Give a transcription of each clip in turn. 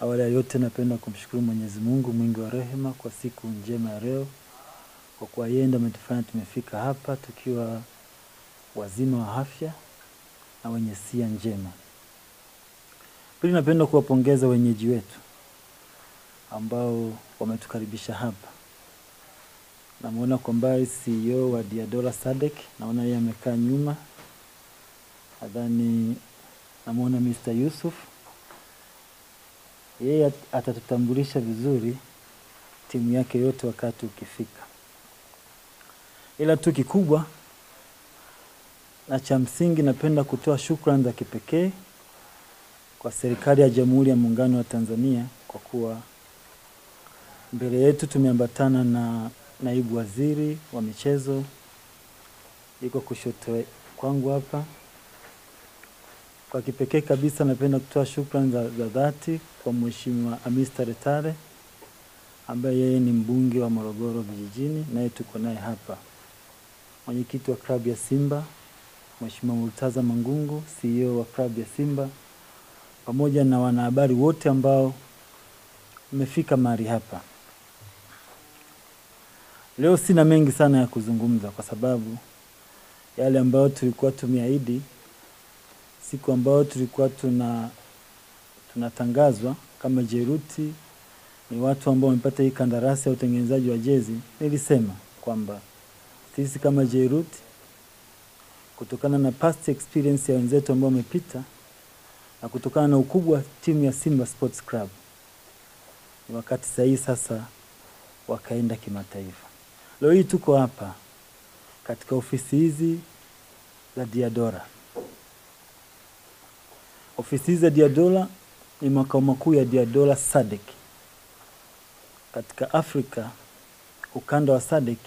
Awali ya yote napenda kumshukuru Mwenyezi Mungu mwingi wa rehema kwa siku njema ya leo. Kwa kuwa yeye ndiye ametufanya tumefika hapa tukiwa wazima wa afya na wenye sia njema. Pili napenda kuwapongeza wenyeji wetu ambao wametukaribisha hapa. Namuona kwa mbali CEO wa Diadora SADC, naona yeye amekaa nyuma. Nadhani namuona Mr. Yusuf. Yeye atatutambulisha vizuri timu yake yote wakati ukifika. Ila tu kikubwa na cha msingi napenda kutoa shukrani za kipekee kwa serikali ya Jamhuri ya Muungano wa Tanzania kwa kuwa mbele yetu tumeambatana na naibu waziri wa michezo, yuko kushoto kwangu hapa. Kwa kipekee kabisa napenda kutoa shukrani za dhati kwa Mheshimiwa Amista Letare ambaye yeye ni mbunge wa Morogoro vijijini, naye tuko naye hapa. Mwenyekiti wa klabu ya Simba Mheshimiwa Murtaza Mangungu, CEO wa klabu ya Simba, pamoja na wanahabari wote ambao mmefika mahali hapa. Leo sina mengi sana ya kuzungumza kwa sababu yale ambayo tulikuwa tumeahidi siku ambayo tulikuwa tunatangazwa kama Jeruti ni watu ambao wamepata hii kandarasi ya utengenezaji wa jezi. Nilisema kwamba sisi kama Jeruti, kutokana na past experience ya wenzetu ambao wamepita na kutokana na ukubwa wa timu ya Simba Sports Club, ni wakati sahihi sasa wakaenda kimataifa. Leo hii tuko hapa katika ofisi hizi za Diadora. Ofisi hizi za Diadora ni makao makuu ya Diadora SADC. Katika Afrika, ukanda wa SADC,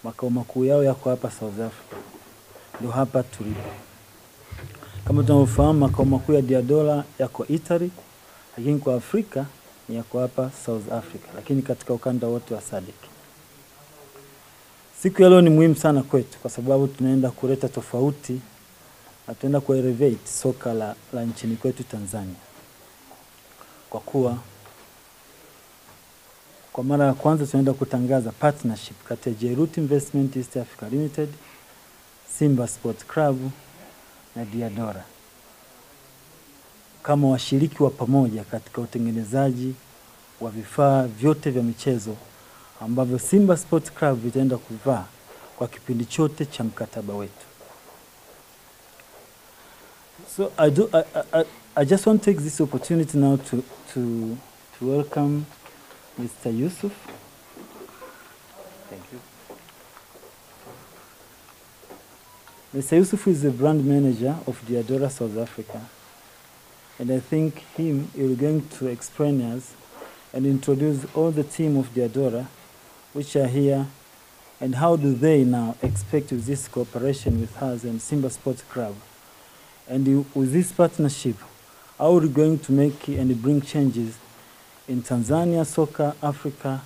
makao makuu yao yako hapa South Africa. Ndio hapa tulipo. Kama tunavyofahamu makao makuu ya Diadora yako Italy, lakini kwa Afrika ni yako hapa South Africa, lakini katika ukanda wote wa SADC. Siku ya leo ni muhimu sana kwetu kwa sababu tunaenda kuleta tofauti na tunaenda ku-elevate soka la nchini kwetu Tanzania. Kwa kuwa kwa mara ya kwanza tunaenda kutangaza partnership kati ya Jeruti Investment East Africa Limited, Simba Sports Club na Diadora kama washiriki wa pamoja katika utengenezaji wa vifaa vyote vya michezo ambavyo Simba Sports Club vitaenda kuvaa kwa kipindi chote cha mkataba wetu. So I just want to take this opportunity now to welcome Mr. Yusuf. Thank you. Mr. Yusuf is the brand manager of Diadora South Africa, and I think he is going to explain us and introduce all the team of Diadora which are here, and how do they now expect with this cooperation with us and Simba Sports Club. And with this partnership, how are we going to make and bring changes in Tanzania, soccer, Africa,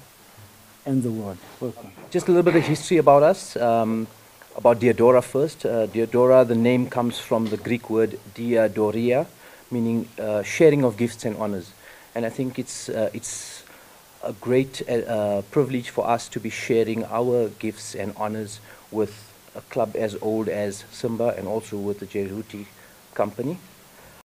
and the world? Welcome. Just a little bit of history about us, about Diadora first. Diadora, the name comes from the Greek word diadoria, meaning sharing of gifts and honors. And I think it's a great privilege for us to be sharing our gifts and honors with a club as old as Simba and also with the Jeruti company.